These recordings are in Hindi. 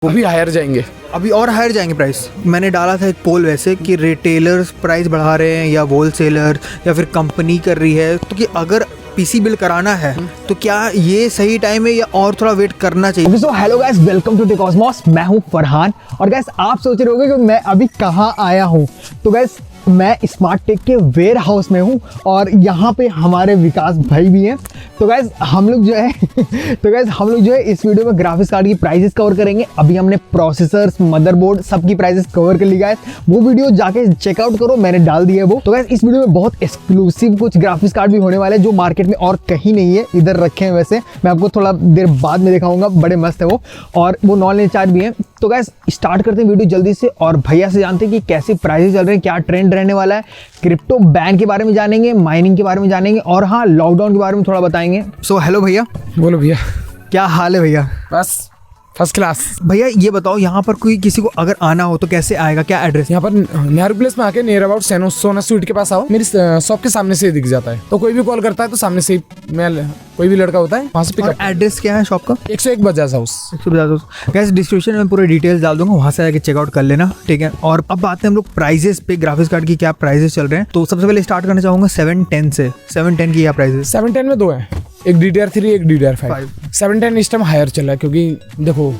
वो भी हायर जाएंगे अभी और हायर जाएंगे प्राइस। मैंने डाला था एक पोल वैसे कि रिटेलर्स प्राइस बढ़ा रहे हैं या होलसेलर या फिर कंपनी कर रही है, तो कि अगर पीसी बिल्ड कराना है तो क्या ये सही टाइम है या और थोड़ा वेट करना चाहिए। So hello guys, welcome to Techcosmos. मैं हूं फरहान और गाइस आप सोच रहे होंगे कि मैं अभी कहां आया हूं। तो गाइस मैं स्मार्ट टेक के वेयर हाउस में हूं और यहाँ पे हमारे विकास भाई भी हैं। तो गाइस हम लोग जो है इस वीडियो में ग्राफिक्स कार्ड की प्राइसेस कवर करेंगे। अभी हमने प्रोसेसर्स, मदरबोर्ड सबकी प्राइसेस कवर कर ली गाइस। वो वीडियो जाके चेकआउट करो, मैंने डाल दिया है वो। तो गाइस इस वीडियो में बहुत एक्सक्लूसिव कुछ ग्राफिक्स कार्ड भी होने वाले हैं जो मार्केट में और कहीं नहीं है, इधर रखे हैं। वैसे मैं आपको थोड़ा देर बाद में दिखाऊंगा, बड़े मस्त है वो और वो नॉन इंचार्ज भी है। तो गाइस स्टार्ट करते हैं वीडियो जल्दी से और भैया से जानते हैं कि कैसे प्राइसेस चल रहे हैं, क्या ट्रेंड रहने वाला है। क्रिप्टो बैन के बारे में जानेंगे, माइनिंग के बारे में जानेंगे और हाँ लॉकडाउन के बारे में थोड़ा बताएंगे। सो हेलो भैया। बोलो भैया। क्या हाल है भैया? बस फर्स्ट क्लास। भैया ये बताओ, यहाँ पर कोई किसी को अगर आना हो तो कैसे आएगा, क्या एड्रेस? यहाँ पर नेहरू प्लेस में आके नियर अबाउट सोना स्वीट के पास आओ, मेरी शॉप के सामने से दिख जाता है। तो कोई भी कॉल करता है तो सामने से कोई भी लड़का होता है वहाँ से पिकअप। एड्रेस क्या है शॉप का? 101 बजाज हाउस। 150। गैस डिस्क्रिप्शन में पूरे डिटेल्स डाल दूंगा, वहाँ से आके चेकआउट कर लेना, ठीक है। और अब बात है हम लोग प्राइजेस पे, ग्राफिक्स कार्ड की क्या प्राइजेस चल रहे हैं। तो सबसे पहले स्टार्ट करना चाहूंगा 710 से। 710 की क्या प्राइजेस? 710 में दो है, एक DDR3 एक DDR5। 710 इस टाइम हायर चल रहा है क्योंकि देखो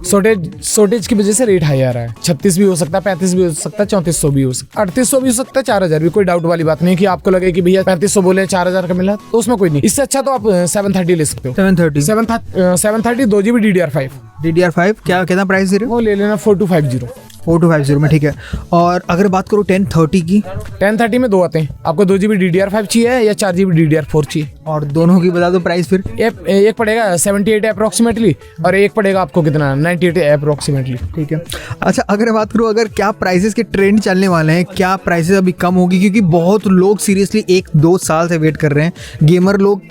शॉर्टेज की वजह से रेट हाई आ रहा है। 36 भी हो सकता है, 35 भी हो सकता है, 3400 भी हो सकता है, 3800 भी हो सकता है, 4000 भी। कोई डाउट वाली बात नहीं कि आपको लगे कि भैया 3500 बोले 4000 का मिला, तो उसमें कोई नहीं। इससे अच्छा तो आप 730 ले सकते हो। 730 2GB DDR5। DDR5 क्या कितना प्राइस दे रहे हो? वो ले लेना 4250। 4250 में, ठीक है। और अगर बात करो 1030 की? 1030 में दो आते हैं, आपको 2GB DDR5 चाहिए या 4GB DDR4 चाहिए? और दोनों की बता दो प्राइस फिर। एक पड़ेगा 78 अप्रोक्सीमेटली और एक पड़ेगा आपको कितना 98 अप्रोक्सीमेटली, ठीक है। अच्छा अगर बात करूँ अगर क्या प्राइसेस के ट्रेंड चलने वाले हैं, क्या प्राइसेस अभी कम होगी, क्योंकि बहुत लोग सीरियसली 1-2 साल से वेट कर रहे हैं। गेमर लोग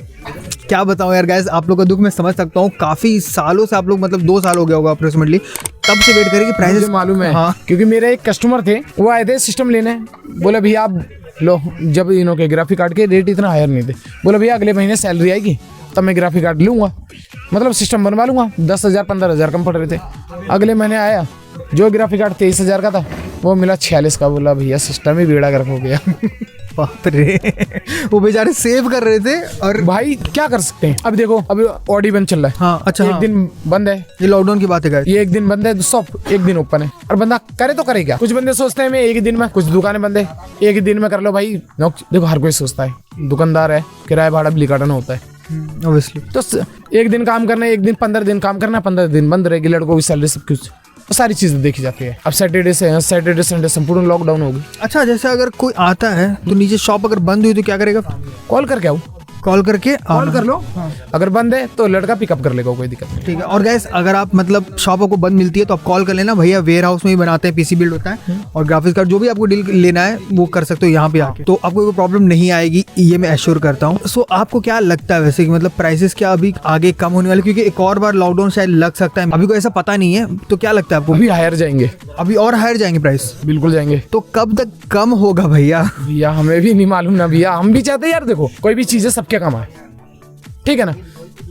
क्या बताओ यार गाइस, आप लोग का दुख मैं समझ सकता हूँ। काफी सालों से आप लोग, मतलब 2 साल हो गया होगा अप्रोक्सीमेटली, तब से वेट करेंगे प्राइसेस। मालूम है हाँ। क्योंकि मेरे एक कस्टमर थे, वो आए थे सिस्टम लेने, बोले भैया आप लो, जब इन्हों के ग्राफिक कार्ड के रेट इतना हायर नहीं थे, बोले भैया अगले महीने सैलरी आएगी तब मैं ग्राफिक कार्ड लूंगा, मतलब सिस्टम बनवा लूंगा। 10,000 15,000 कम पड़ रहे थे। अगले महीने आया, जो ग्राफिक कार्ड 23,000 का था वो मिला 46 का। बोला भैया सिस्टम ही बेड़ा गर्क हो गया। बाप रे, वो बेचारे सेव कर रहे थे। और भाई क्या कर सकते हैं, अब देखो अभी ऑडी बंद चल रहा है। हाँ, अच्छा एक हाँ। दिन बंद है, ये लॉकडाउन की बात है गाइस। ये एक दिन बंद है, शॉप एक दिन ओपन है और बंदा करे तो करे क्या। कुछ बंदे सोचते हैं मैं एक ही दिन में, कुछ दुकानें बंद है एक ही दिन में कर लो भाई। देखो हर कोई सोचता है, दुकानदार है, किराया भाड़ा बिजली काटना होता है ऑब्वियसली। तो एक दिन काम करना है, एक दिन 15 दिन काम करना, 15 दिन बंद रहेगी, लड़कों की सैलरी सब कुछ, तो सारी चीजें देखी जाती है। अब सैटरडे संडे संपूर्ण लॉकडाउन होगी। अच्छा जैसे अगर कोई आता है तो नीचे शॉप अगर बंद हुई तो क्या करेगा? कॉल करके आओ, कॉल करके कॉल कर लो। अगर बंद है तो लड़का पिकअप कर लेगा, कोई दिक्कत नहीं। ठीक है। और गैस अगर आप मतलब शॉप आपको बंद मिलती है तो आप कॉल कर लेना, भैया वेयर हाउस में ही बनाते हैं, पीसी बिल्ड होता है और ग्राफिक्स कार्ड जो भी आपको डील लेना है वो कर सकते हो यहाँ पे आके, तो आपको कोई प्रॉब्लम नहीं आएगी, ये मैं एश्योर करता हूँ। सो आपको क्या लगता है वैसे कि मतलब प्राइसेस क्या अभी आगे कम होने वाले, क्योंकि एक और बार लॉकडाउन शायद लग सकता है, अभी कोई ऐसा पता नहीं है, तो क्या लगता है आपको? अभी हायर जाएंगे, अभी और हायर जाएंगे प्राइस? बिल्कुल जाएंगे। तो कब तक कम होगा भैया? भैया हमें भी नहीं मालूम ना भैया, हम भी चाहते हैं यार, देखो कोई भी चीजें सबके कम आए, ठीक है ना।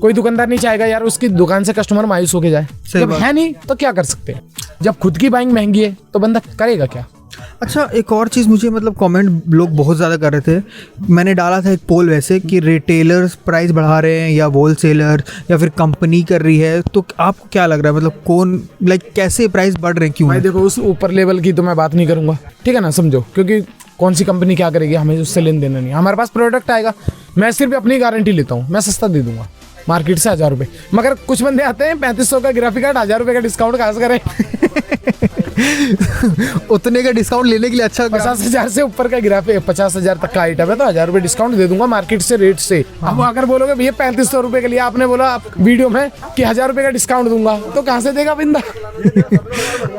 कोई दुकानदार नहीं चाहेगा यार उसकी दुकान से कस्टमर मायूस होके जाए, जब है नहीं तो क्या कर सकते हैं। जब खुद की बाइंग महंगी है तो बंदा करेगा क्या। अच्छा एक और चीज़, मुझे मतलब कमेंट लोग बहुत ज़्यादा कर रहे थे, मैंने डाला था एक पोल वैसे कि रिटेलर्स प्राइस बढ़ा रहे हैं या होलसेलर या फिर कंपनी कर रही है, तो आपको क्या लग रहा है मतलब कौन कैसे प्राइस बढ़ रहे हैं, क्यों? भाई देखो उस ऊपर लेवल की तो मैं बात नहीं करूंगा, ठीक है ना, समझो, क्योंकि कौन सी कंपनी क्या करेगी हमें उससे लेन देना नहीं। हमारे पास प्रोडक्ट आएगा, मैं सिर्फ अपनी गारंटी लेता हूँ, मैं सस्ता दे दूंगा मार्केट से 1000 रुपये। मगर कुछ बंदे आते हैं 3500 का ग्राफिक कार्ड, 1000 रुपये का डिस्काउंट कहाँ से करें। उतने का डिस्काउंट लेने के लिए अच्छा 50,000 से ऊपर का ग्राफिक, 50,000 तक का आइटम है तो 1000 रुपये डिस्काउंट दे दूंगा मार्केट से रेट से। अब अगर बोलोगे भैया 3500 रुपये के लिए, आपने बोला आप वीडियो में कि 1000 रुपये का डिस्काउंट दूंगा, तो कहाँ से देगा बंदा।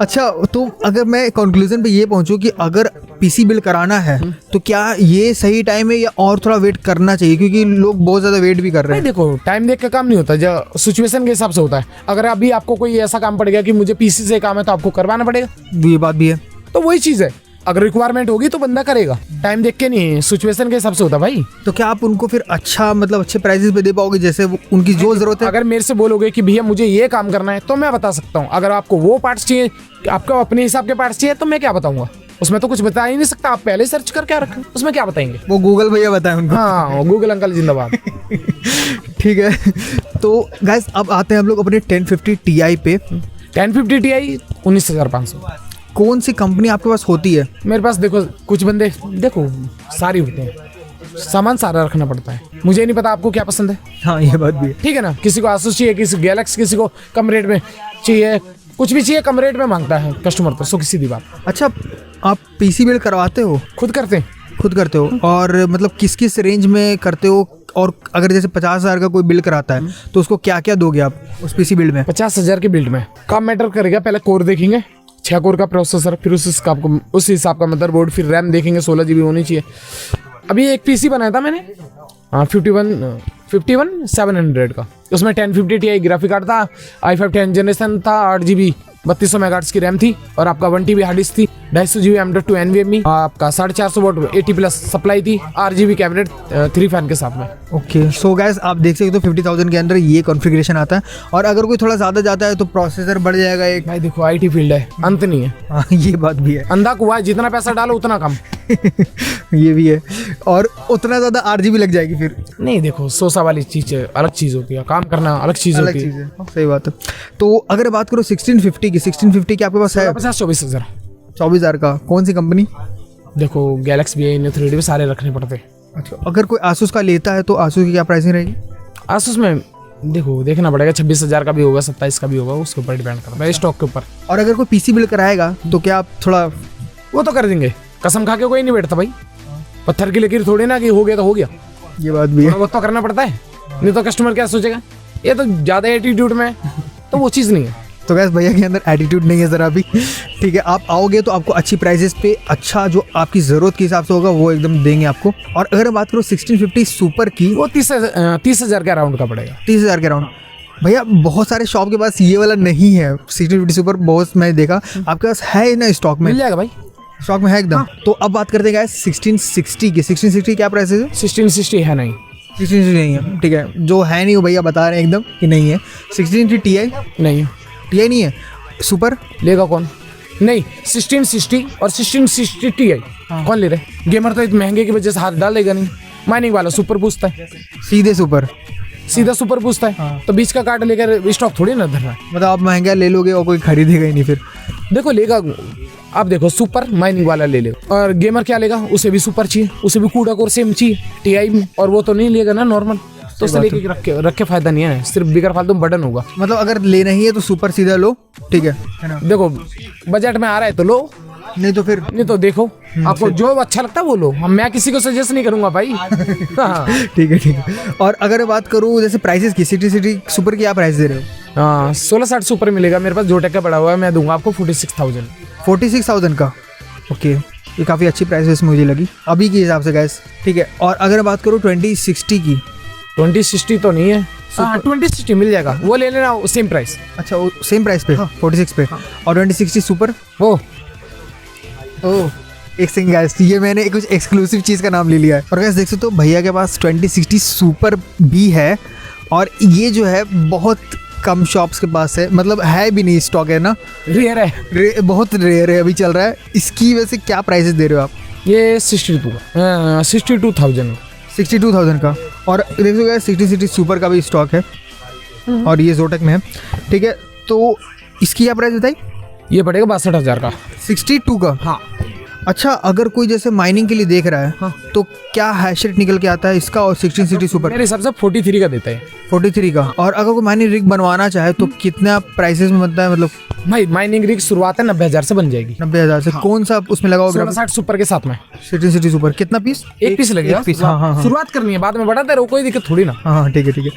अच्छा तो अगर मैं कंक्लूजन पे ये पहुंचूं कि अगर पीसी बिल्ड कराना है तो क्या ये सही टाइम है या और थोड़ा वेट करना चाहिए, क्योंकि लोग बहुत ज्यादा वेट भी कर रहे हैं। देखो टाइम देख के काम नहीं होता, जो सिचुएशन के हिसाब से होता है। अगर अभी आपको कोई ऐसा काम पड़ गया कि मुझे पीसी से काम है तो आपको करवाना पड़ेगा, ये बात भी है। तो वही चीज है। अगर रिक्वायरमेंट होगी तो बंदा करेगा, टाइम देख के नहीं, सिचुएशन के हिसाब से होता है भाई। तो क्या आप उनको फिर अच्छा मतलब अच्छे प्राइसेस पे दे पाओगे, जैसे उनकी जो जरूरत है? अगर मेरे से बोलोगे कि भैया मुझे ये काम करना है तो मैं बता सकता हूँ। अगर आपको वो पार्ट्स चाहिए, आपको अपने हिसाब के पार्ट्स चाहिए, तो मैं क्या बताऊंगा, उसमें तो कुछ बता ही नहीं सकता। आप पहले सर्च कर क्या रखें, उसमें क्या बताएंगे? वो गूगल भैया बताएं उनको। हाँ, गूगल अंकल जिंदाबाद। ठीक है, तो गाइस अब आते हैं हम लोग अपने 1050 Ti पे। 1050 Ti 19,500। कौन सी कंपनी आपके पास होती है? मेरे पास देखो कुछ बंदे, देखो सारी होते हैं, सामान सारा रखना पड़ता है। मुझे नहीं पता आपको क्या पसंद है, हाँ ये बात भी है। ठीक है ना। किसी को आसूस चाहिए, किसी गैलेक्सी, किसी को कम रेट में चाहिए, कुछ भी चाहिए कम रेट में मांगता है कस्टमर, तो सो सीधी बात। अच्छा, आप पीसी बिल्ड करवाते हो? खुद करते हैं। खुद करते हो? और मतलब किस किस रेंज में करते हो? और अगर जैसे 50,000 का कोई बिल्ड कराता है तो उसको क्या क्या दोगे आप उस पीसी बिल्ड में? 50,000 के बिल्ड में काम मैटर करेगा। पहले कोर देखेंगे, 6 कोर का प्रोसेसर, फिर उस हिसाब का मदरबोर्ड, फिर रैम देखेंगे 16 GB होनी चाहिए। अभी एक पीसी बनाया था मैंने, 51,700 का, उसमें 1050 Ti ग्राफिक कार्ड था, i5 10 जनरेशन था, 8 GB 3200 मेगाहर्ट्ज की रैम थी, और आपका 1 TB हार्ड डिस्क थी, 250 GB M.2 NVMe, आपका 450 वोल्ट 80+ सप्लाई थी, RGB कैबिनेट 3 फैन के साथ में। ओके, सो गाइस आप देख सकते हो 50,000 के अंदर ये कॉन्फ़िगरेशन आता है। और अगर कोई थोड़ा ज़्यादा जाता है तो प्रोसेसर बढ़ जाएगा एक। भाई देखो IT फील्ड है, अंत नहीं है। हाँ ये बात भी है। अंधा कुआं है, जितना पैसा डालो उतना कम। ये भी है, और उतना ज़्यादा RGB लग जाएगी फिर। नहीं देखो, सोसा वाली चीज अलग चीज होती है, काम करना अलग चीज अलग होती चीज़ है, सही बात है। तो अगर बात करो 1650 की आपके पास है? 50-24,000। 24,000 का कौन सी कंपनी? देखो गैलेक्सी भी है, इन 3D भी सारे रखने पड़ते हैं। अच्छा, अगर कोई आसूस का लेता है तो आसूस की क्या प्राइसिंग रहेगी? आसूस में देखो देखना पड़ेगा, 26,000 का भी होगा, 27 का भी होगा, उसके ऊपर डिपेंड करता है, स्टॉक के ऊपर। और अगर कोई पीसी बिल्ड कराएगा तो क्या आप थोड़ा? वो तो कर देंगे, कसम खा के कोई नहीं बैठता भाई, पत्थर की लकीर थोड़ी ना कि हो गया तो हो गया, ये बात भी है। वो तो करना पड़ता है, नहीं तो कस्टमर क्या सोचेगा, ये तो ज्यादा एटीट्यूड में, तो वो चीज़ नहीं है। तो गैस भैया के अंदर एटीट्यूड नहीं है ज़रा भी। ठीक है, आप आओगे तो आपको अच्छी प्राइसेस पे अच्छा जो आपकी ज़रूरत के हिसाब से होगा वो एकदम देंगे आपको। और अगर बात करो 1650 सुपर की, वो 30,000 के अराउंड का पड़ेगा। 30,000 के राउंड। भैया बहुत सारे शॉप के पास ये वाला नहीं है 1650 सुपर, बहुत मैंने देखा। आपके पास है ना स्टॉक में? मिल जाएगा भाई, स्टॉक में है एकदम। तो अब बात करते हैं 1660 की। 1660 क्या प्राइस है? 1660 है नहीं, 1660 नहीं है, ठीक है। जो है नहीं वो भैया बता रहे हैं एकदम कि नहीं है। 1660 Ti नहीं है। Ti नहीं है, सुपर लेगा कौन? नहीं, 1660 और 1660 Ti कौन ले रहे? गेमर तो इतने महंगे की वजह से हाथ डालेगा नहीं, माइनिंग वाला सुपर पूछता है, सीधे सुपर, सीधा सुपर पूछता है। तो बीच का कार्ड लेकर स्टॉक थोड़ी ना धरना है। मतलब आप महंगा ले लोगे और कोई खरीदेगा ही नहीं फिर। देखो लेगा, आप देखो सुपर माइनिंग वाला ले लेगा, और गेमर क्या लेगा, उसे भी सुपर चाहिए, उसे भी कूड़ा कोर सेम चाहिए Ti में, और वो तो नहीं लेगा ना नॉर्मल, तो उसे लेके रख के फायदा नहीं है, सिर्फ बिगर फालतू बटन होगा। मतलब अगर लेना ही है तो सुपर सीधा लो, ठीक है ना? देखो बजट में आ रहा है तो लो, नहीं तो फिर नहीं तो देखो आपको जो अच्छा लगता है वो लो, मैं किसी को सजेस्ट नहीं करूंगा भाई। हाँ। ठीक है, ठीक है। और अगर बात करूँ जैसे प्राइसेस की, सिटी सुपर की क्या प्राइस दे रहे हो? हाँ 1660 सुपर मिलेगा मेरे पास, जोटेक का पड़ा हुआ है, मैं दूंगा आपको 46,000। 46,000 का, ओके, ये काफ़ी अच्छी प्राइस मुझे लगी अभी के हिसाब से गैस, ठीक है। और अगर बात करूँ 2060 की, 2060 तो नहीं है, हाँ 2060 मिल जाएगा, वो ले लेना सेम प्राइस। अच्छा वो सेम प्राइस पे, हाँ। 46 पे, हाँ। और 2060 सुपर, ओह एक सिंग गैस, ये मैंने कुछ एक्सक्लूसिव चीज़ का नाम ले लिया है। और गैस देख सकते हो भैया के पास 2060 सुपर भी है, और ये जो है बहुत कम शॉप्स के पास है, मतलब है भी नहीं, स्टॉक है ना, रेयर है, बहुत रेयर है, अभी चल रहा है। इसकी वैसे क्या प्राइसेस दे रहे हो आप? ये 62,000 62,000 का। और देखो गैस 60 सुपर का भी स्टॉक है, और ये जोटेक में है, ठीक है। तो इसकी क्या प्राइस बताई? ये पड़ेगा 62,000 का। 62 का, हाँ। अच्छा, अगर कोई जैसे माइनिंग के लिए देख रहा है, हाँ। तो क्या हैश रेट निकल के आता है इसका और 1660 सुपर? मेरे हिसाब से 43 का देता है। 43 का। और अगर कोई माइनिंग रिग बनवाना चाहे तो कितना प्राइसेस में बनता है? मतलब भाई माइनिंग रिग शुरुआत है 90,000 से बन जाएगी। 90,000 से, हाँ। कौन सा उसमें लगा होगा? 1660 सुपर के साथ में 1660 सुपर कितना पीस? एक पीस लगेगा, पीस, हाँ हाँ। शुरुआत करनी है, बाद में बढ़ाते रहो, कोई दिक्कत थोड़ी ना। हाँ ठीक है, ठीक है।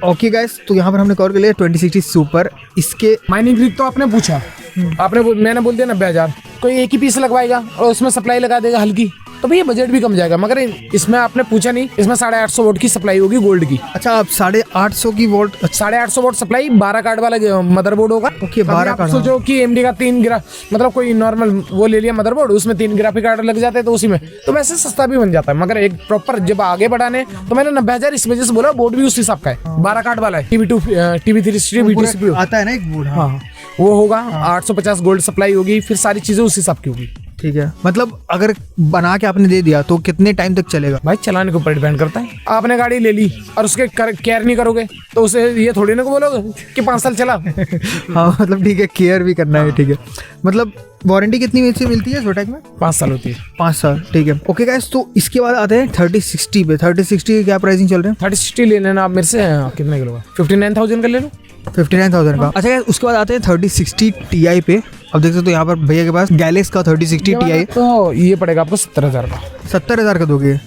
ओके गाइस, तो यहाँ पर हमने कवर कर लिया 2060 सुपर। इसके माइनिंग रिग तो आपने पूछा, मैंने बोल दिया 90,000, कोई एक ही पीस लगवाएगा और उसमें सप्लाई लगा देगा हल्की, तो भैया बजट भी कम जाएगा। मगर इसमें आपने पूछा नहीं, इसमें 850 वोल्ट की सप्लाई होगी गोल्ड की। अच्छा, आप 850 की वोल्ट, 850 वोल्ट सप्लाई, 12 कार्ड वाला मदरबोर्ड होगा। Okay, 12 card. सोचो कि AMD का 3 मतलब कोई नॉर्मल वो ले लिया मदरबोर्ड, उसमें 3 ग्राफिक कार्ड लग जाते हैं तो उसी में तो वैसे सस्ता भी बन जाता है। मगर एक प्रॉपर जब आगे बढ़ाने तो मैंने 90,000 इस वजह से बोला, बोर्ड भी उस हिसाब का है, 12 कार्ड वाला है। TV3 VTCP आता है ना एक बोर्ड। हाँ, वो होगा। 850 गोल्ड सप्लाई होगी, फिर सारी चीजें उस हिसाब की होगी। ठीक है, मतलब अगर बना के आपने दे दिया तो कितने टाइम तक चलेगा? भाई चलाने के ऊपर डिपेंड करता है। आपने गाड़ी ले ली और उसके केयर नहीं करोगे तो उसे ये थोड़ी ना बोलोगे कि 5 साल चला। हाँ, मतलब ठीक है, केयर भी करना है। ठीक है, मतलब वारंटी कितनी से मिलती है जोटेक में? 5 साल होती है। 5 साल, ठीक है। ओके गाइस, तो इसके बाद आते हैं 3060 पे। 3060 के क्या प्राइसिंग चल रहे हैं? 3060 ले लेना आप मेरे से। कितने किलो का? 59,000 का ले लो। 59,000 का। अच्छा गाइस, उसके बाद आते हैं 3060 Ti पे। अब देख सकते हो यहाँ पर भैया के पास गैलेक्स का 3060 Ti तो ये पड़ेगा आपको 70,000 का। 70,000 का दोगे।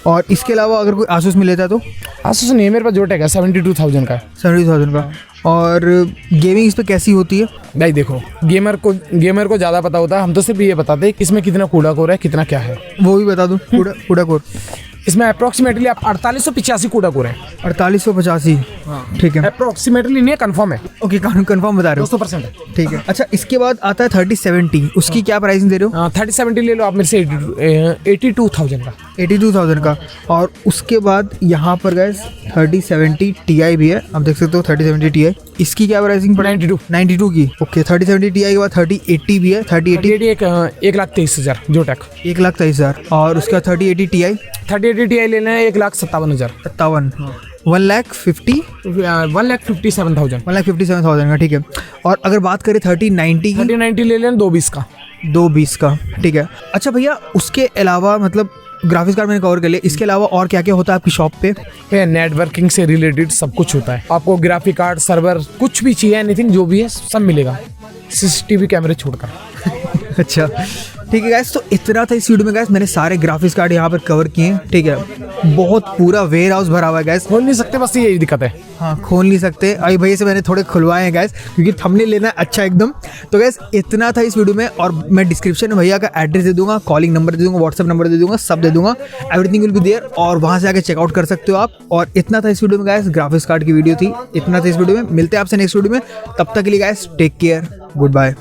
और इसके अलावा अगर कोई आसूस में लेता है तो आसूस नहीं है मेरे पास, जोटेक है, 72,000 का है। 70,000 का। और गेमिंग इस पे कैसी होती है? भाई देखो, गेमर को ज्यादा पता होता है, हम तो सिर्फ ये बताते हैं कि इसमें कितना कूड़ा कोर है, कितना क्या है, वो भी बता दूं। कूड़ा कोर इसमें अप्रोक्सीमेटली आप 4885 कूड़ा कोर है। 4885, ठीक है। अप्रोक्सीमेटली नहीं है, कंफर्म है। ओके, कंफर्म बता रहे हो? 200% है। ठीक है। अच्छा, इसके बाद आता है 3070। उसकी क्या प्राइसिंग दे रहे हो? 3070 ले लो आप मेरे से 82,000 का। 82,000 का। और उसके बाद यहाँ पर गैस 3070 Ti भी है, आप देख सकते हो 3070 Ti। इसकी क्या प्राइसिंग पड़ी? 92 की। ओके, 3070 Ti के बाद 3080 भी है। 3080 1,23,000 जोटेक। 1,23,000। और उसका 3080 Ti 3080 Ti लेना है 1,57,000। 57, 1,50,000 1,57,000। 1,57,000 का, ठीक है। और अगर बात करें 3090 की? 3090 ले लेना 220 का। 220 का, ठीक है। अच्छा भैया, उसके अलावा मतलब ग्राफिक्स कार्ड मैंने कवर कर लिया, इसके अलावा और क्या क्या होता है आपकी शॉप पे? नेटवर्किंग से रिलेटेड सब कुछ होता है। आपको ग्राफिक कार्ड, सर्वर, कुछ भी चाहिए, एनीथिंग जो भी है सब मिलेगा, CCTV कैमरे छोड़कर। अच्छा, ठीक है गाइस, तो इतना था इस वीडियो में गाइस। मैंने सारे ग्राफिक्स कार्ड यहाँ पर कवर किए हैं, ठीक है। बहुत पूरा वेयर हाउस भरा हुआ है गाइस। खोल नहीं सकते, बस यही दिक्कत है। हाँ, खोल नहीं सकते। अभी भैया से मैंने थोड़े खुलवाए हैं गाइस, क्योंकि थंबनेल लेना है अच्छा एकदम। तो गाइस, इतना था इस वीडियो में। और मैं डिस्क्रिप्शन में भैया का एड्रेस दे दूंगा, कॉलिंग नंबर दे दूंगा, व्हाट्सअप नंबर दे दूंगा, सब दे दूंगा। एवरीथिंग विल बी देयर, और वहाँ से आके चेकआउट कर सकते हो आप। और इतना था इस वीडियो में गाइस, ग्राफिक्स कार्ड की वीडियो थी। इतना था इस वीडियो में। मिलते हैं आपसे नेक्स्ट वीडियो में, तब तक के लिए guys take care, good bye.